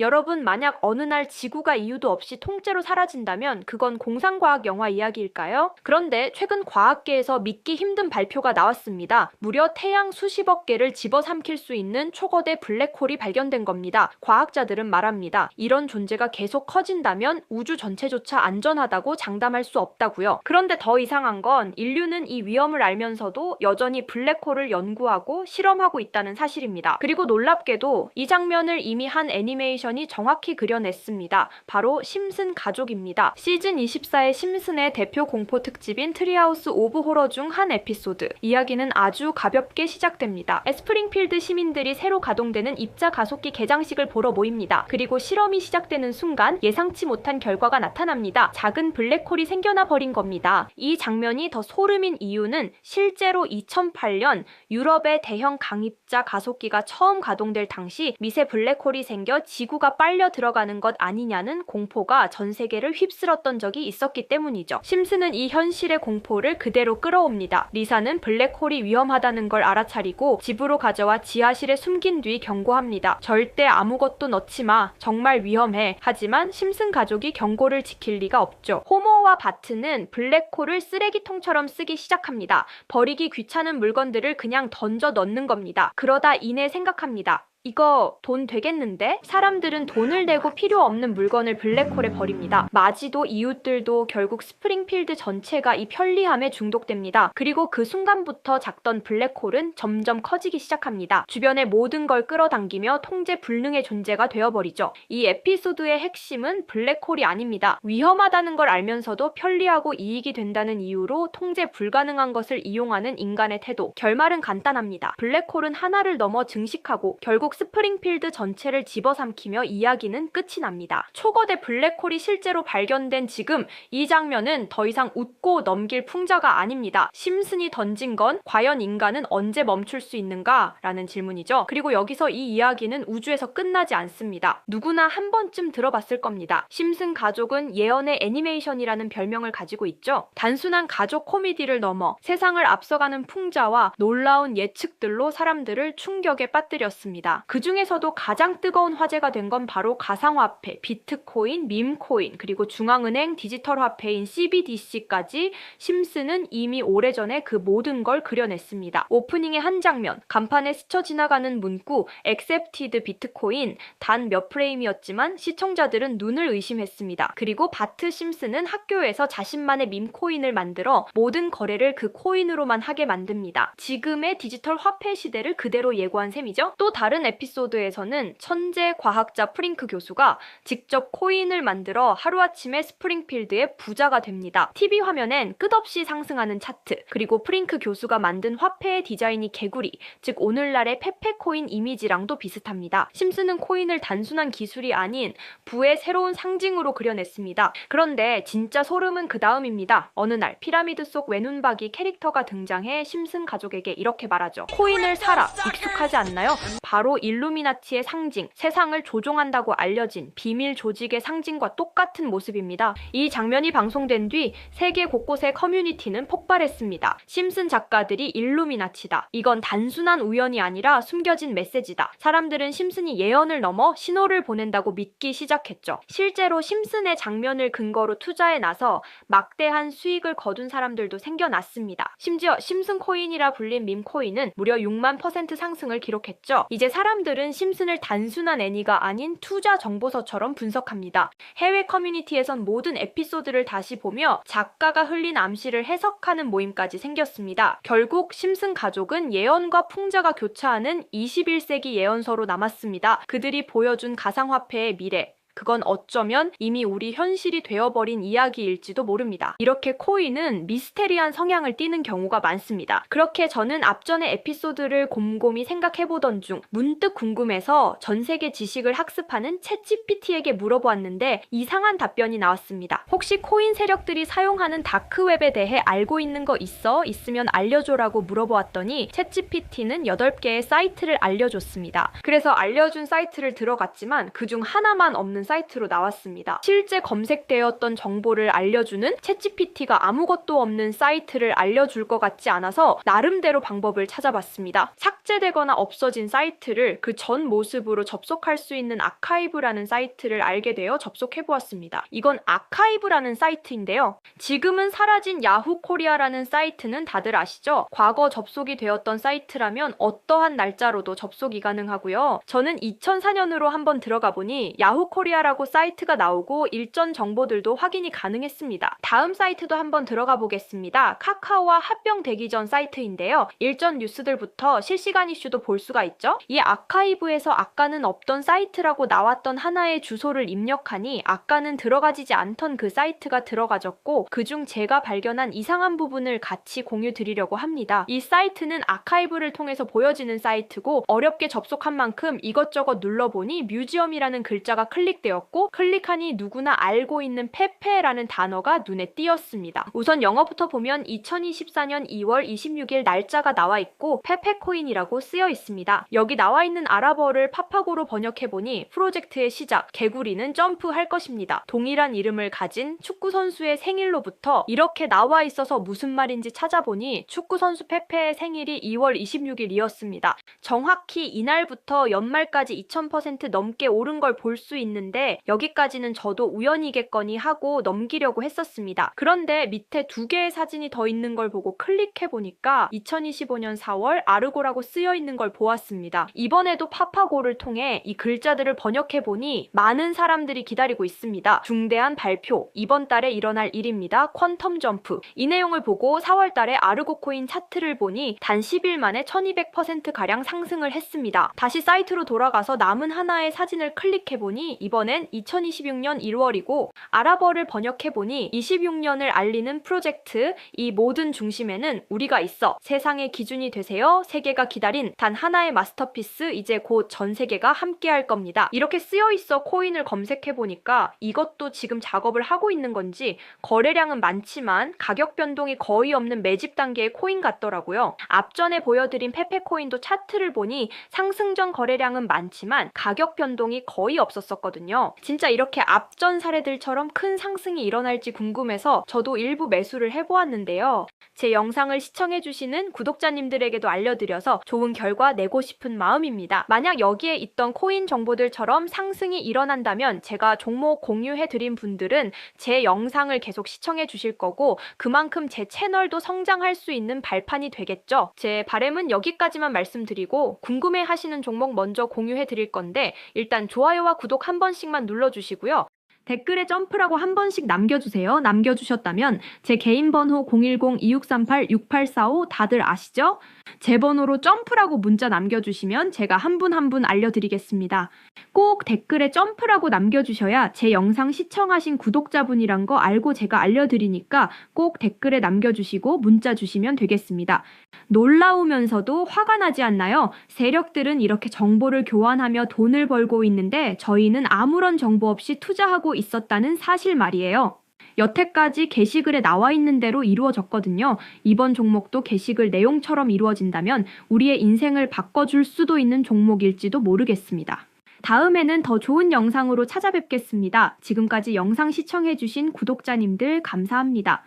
여러분, 만약 어느 날 지구가 이유도 없이 통째로 사라진다면 그건 공상과학 영화 이야기일까요? 그런데 최근 과학계에서 믿기 힘든 발표가 나왔습니다. 무려 태양 수십억 개를 집어삼킬 수 있는 초거대 블랙홀이 발견된 겁니다. 과학자들은 말합니다. 이런 존재가 계속 커진다면 우주 전체조차 안전하다고 장담할 수 없다고요. 그런데 더 이상한 건 인류는 이 위험을 알면서도 여전히 블랙홀을 연구하고 실험하고 있다는 사실입니다. 그리고 놀랍게도 이 장면을 이미 한 애니메이션이 정확히 그려냈습니다. 바로 심슨 가족입니다. 시즌 24의 심슨의 대표 공포 특집인 트리하우스 오브 호러 중 한 에피소드. 이야기는 아주 가볍게 시작됩니다. 스프링필드 시민들이 새로 가동되는 입자 가속기 개장식을 보러 모입니다. 그리고 실험이 시작되는 순간 예상치 못한 결과가 나타납니다. 작은 블랙홀이 생겨나 버린 겁니다. 이 장면이 더 소름인 이유는 실제로 2008년 유럽의 대형 강입자 가속기가 처음 가동될 당시 미세 블랙홀이 생겨 지구가 빨려 들어가는 것 아니냐는 공포가 전 세계를 휩쓸었던 적이 있었기 때문이죠. 심슨은 이 현실의 공포를 그대로 끌어옵니다. 리사는 블랙홀이 위험하다는 걸 알아차리고 집으로 가져와 지하실에 숨긴 뒤 경고합니다. 절대 아무것도 넣지 마. 정말 위험해. 하지만 심슨 가족이 경고를 지킬 리가 없죠. 호머와 바트는 블랙홀을 쓰레기통처럼 쓰기 시작합니다. 버리기 귀찮은 물건들을 그냥 던져 넣는 겁니다. 그러다 이내 생각합니다. 이거 돈 되겠는데? 사람들은 돈을 내고 필요 없는 물건을 블랙홀에 버립니다. 마지도 이웃들도 결국 스프링필드 전체가 이 편리함에 중독됩니다. 그리고 그 순간부터 작던 블랙홀은 점점 커지기 시작합니다. 주변의 모든 걸 끌어당기며 통제 불능의 존재가 되어버리죠. 이 에피소드의 핵심은 블랙홀이 아닙니다. 위험하다는 걸 알면서도 편리하고 이익이 된다는 이유로 통제 불가능한 것을 이용하는 인간의 태도. 결말은 간단합니다. 블랙홀은 하나를 넘어 증식하고 결국 스프링필드 전체를 집어삼키며 이야기는 끝이 납니다. 초거대 블랙홀이 실제로 발견된 지금 이 장면은 더 이상 웃고 넘길 풍자가 아닙니다. 심슨이 던진 건 과연 인간은 언제 멈출 수 있는가? 라는 질문이죠. 그리고 여기서 이 이야기는 우주에서 끝나지 않습니다. 누구나 한 번쯤 들어봤을 겁니다. 심슨 가족은 예언의 애니메이션이라는 별명을 가지고 있죠. 단순한 가족 코미디를 넘어 세상을 앞서가는 풍자와 놀라운 예측들로 사람들을 충격에 빠뜨렸습니다. 그 중에서도 가장 뜨거운 화제가 된 건 바로 가상화폐, 비트코인, 밈코인, 그리고 중앙은행 디지털 화폐인 CBDC까지 심슨은 이미 오래전에 그 모든 걸 그려냈습니다. 오프닝의 한 장면, 간판에 스쳐 지나가는 문구 Accepted 비트코인, 단 몇 프레임이었지만 시청자들은 눈을 의심했습니다. 그리고 바트 심슨은 학교에서 자신만의 밈코인을 만들어 모든 거래를 그 코인으로만 하게 만듭니다. 지금의 디지털 화폐 시대를 그대로 예고한 셈이죠. 또 다른 에피소드에서는 천재 과학자 프링크 교수가 직접 코인을 만들어 하루아침에 스프링필드의 부자가 됩니다. TV 화면엔 끝없이 상승하는 차트, 그리고 프링크 교수가 만든 화폐의 디자인이 개구리, 즉 오늘날의 페페코인 이미지랑도 비슷합니다. 심슨은 코인을 단순한 기술이 아닌 부의 새로운 상징으로 그려냈습니다. 그런데 진짜 소름은 그 다음입니다. 어느 날 피라미드 속 외눈박이 캐릭터가 등장해 심슨 가족에게 이렇게 말하죠. 코인을 사라. 익숙하지 않나요? 바로 일루미나티의 상징, 세상을 조종한다고 알려진 비밀 조직의 상징과 똑같은 모습입니다. 이 장면이 방송된 뒤 세계 곳곳의 커뮤니티는 폭발했습니다. 심슨 작가들이 일루미나티다. 이건 단순한 우연이 아니라 숨겨진 메시지다. 사람들은 심슨이 예언을 넘어 신호를 보낸다고 믿기 시작했죠. 실제로 심슨의 장면을 근거로 투자에 나서 막대한 수익을 거둔 사람들도 생겨났습니다. 심지어 심슨 코인이라 불린 밈코인은 무려 6만% 상승을 기록했죠. 이제 사람들은 심슨을 단순한 애니가 아닌 투자 정보서처럼 분석합니다. 해외 커뮤니티에선 모든 에피소드를 다시 보며 작가가 흘린 암시를 해석하는 모임까지 생겼습니다. 결국 심슨 가족은 예언과 풍자가 교차하는 21세기 예언서로 남았습니다. 그들이 보여준 가상화폐의 미래, 그건 어쩌면 이미 우리 현실이 되어버린 이야기일지도 모릅니다. 이렇게 코인은 미스테리한 성향을 띠는 경우가 많습니다. 그렇게 저는 앞전의 에피소드를 곰곰이 생각해보던 중 문득 궁금해서 전 세계 지식을 학습하는 챗GPT에게 물어보았는데 이상한 답변이 나왔습니다. 혹시 코인 세력들이 사용하는 다크웹에 대해 알고 있는 거 있어? 있으면 알려줘라고 물어보았더니 챗GPT는 8개의 사이트를 알려줬습니다. 그래서 알려준 사이트를 들어갔지만 그중 하나만 없는 사이트로 나왔습니다. 실제 검색되었던 정보를 알려주는 챗GPT가 아무것도 없는 사이트를 알려줄 것 같지 않아서 나름대로 방법을 찾아봤습니다. 삭제되거나 없어진 사이트를 그 전 모습으로 접속할 수 있는 아카이브라는 사이트를 알게 되어 접속해보았습니다. 이건 아카이브라는 사이트인데요. 지금은 사라진 야후 코리아라는 사이트는 다들 아시죠? 과거 접속이 되었던 사이트라면 어떠한 날짜로도 접속이 가능하고요. 저는 2004년으로 한번 들어가 보니 야후 코리아라고 사이트가 나오고 일전 정보들도 확인이 가능했습니다. 다음 사이트도 한번 들어가 보겠습니다. 카카오와 합병되기 전 사이트인데요. 일전 뉴스들부터 실시간 이슈도 볼 수가 있죠. 이 아카이브에서 아까는 없던 사이트라고 나왔던 하나의 주소를 입력하니 아까는 들어가지지 않던 그 사이트가 들어가졌고 그중 제가 발견한 이상한 부분을 같이 공유 드리려고 합니다. 이 사이트는 아카이브를 통해서 보여지는 사이트고 어렵게 접속한 만큼 이것저것 눌러보니 뮤지엄이라는 글자가 클릭되었고 클릭하니 누구나 알고 있는 페페라는 단어가 눈에 띄었습니다. 우선 영어부터 보면 2024년 2월 26일 날짜가 나와 있고 페페코인이라고 쓰여 있습니다. 여기 나와 있는 아랍어를 파파고로 번역해보니 프로젝트의 시작, 개구리는 점프할 것입니다. 동일한 이름을 가진 축구선수의 생일로부터 이렇게 나와 있어서 무슨 말인지 찾아보니 축구선수 페페의 생일이 2월 26일이었습니다. 정확히 이날부터 연말까지 2000% 넘게 오른 걸 볼 수 있는데 여기까지는 저도 우연이겠거니 하고 넘기려고 했었습니다. 그런데 밑에 두 개의 사진이 더 있는 걸 보고 클릭해보니까 2025년 4월 아르고라고 쓰여 있는 걸 보았습니다. 이번에도 파파고를 통해 이 글자들을 번역해보니 많은 사람들이 기다리고 있습니다. 중대한 발표, 이번 달에 일어날 일입니다. 퀀텀 점프. 이 내용을 보고 4월 달에 아르고 코인 차트를 보니 단 10일 만에 1200%가량 상승을 했습니다. 다시 사이트로 돌아가서 남은 하나의 사진을 클릭해보니 이번엔 2026년 1월이고 아랍어를 번역해보니 26년을 알리는 프로젝트, 이 모든 중심에는 우리가 있어. 세상의 기준이 되세요. 세계가 기다린 단 하나의 마스터피스, 이제 곧 전 세계가 함께 할 겁니다. 이렇게 쓰여 있어 코인을 검색해보니까 이것도 지금 작업을 하고 있는 건지 거래량은 많지만 가격 변동이 거의 없는 매집 단계의 코인 같더라고요. 앞전에 보여드린 페페코인도 차트를 보니 상승 전 거래량은 많지만 가격 변동이 거의 없었었거든요. 진짜 이렇게 앞전 사례들처럼 큰 상승이 일어날지 궁금해서 저도 일부 매수를 해보았는데요. 제 영상을 시청해주시는 구독자님들에게도 알려드려서 좋은 결과 내고 싶은 마음입니다. 만약 여기에 있던 코인 정보들처럼 상승이 일어난다면 제가 종목 공유해드린 분들은 제 영상을 계속 시청해주실 거고 그만큼 제 채널도 성장할 수 있는 발판이 되겠죠. 제 바람은 여기까지만 말씀드리고 궁금해하시는 종목 먼저 공유해드릴 건데 일단 좋아요와 구독 한 번씩만 눌러주시고요. 댓글에 점프라고 한 번씩 남겨주세요. 남겨주셨다면 제 개인 번호 010-2638-6845 다들 아시죠? 제 번호로 점프라고 문자 남겨주시면 제가 한 분 한 분 알려드리겠습니다. 꼭 댓글에 점프라고 남겨주셔야 제 영상 시청하신 구독자분이란 거 알고 제가 알려드리니까 꼭 댓글에 남겨주시고 문자 주시면 되겠습니다. 놀라우면서도 화가 나지 않나요? 세력들은 이렇게 정보를 교환하며 돈을 벌고 있는데 저희는 아무런 정보 없이 투자하고 있었다는 사실 말이에요. 여태까지 게시글에 나와 있는 대로 이루어졌거든요. 이번 종목도 게시글 내용처럼 이루어진다면 우리의 인생을 바꿔줄 수도 있는 종목일지도 모르겠습니다. 다음에는 더 좋은 영상으로 찾아뵙겠습니다. 지금까지 영상 시청해주신 구독자님들 감사합니다.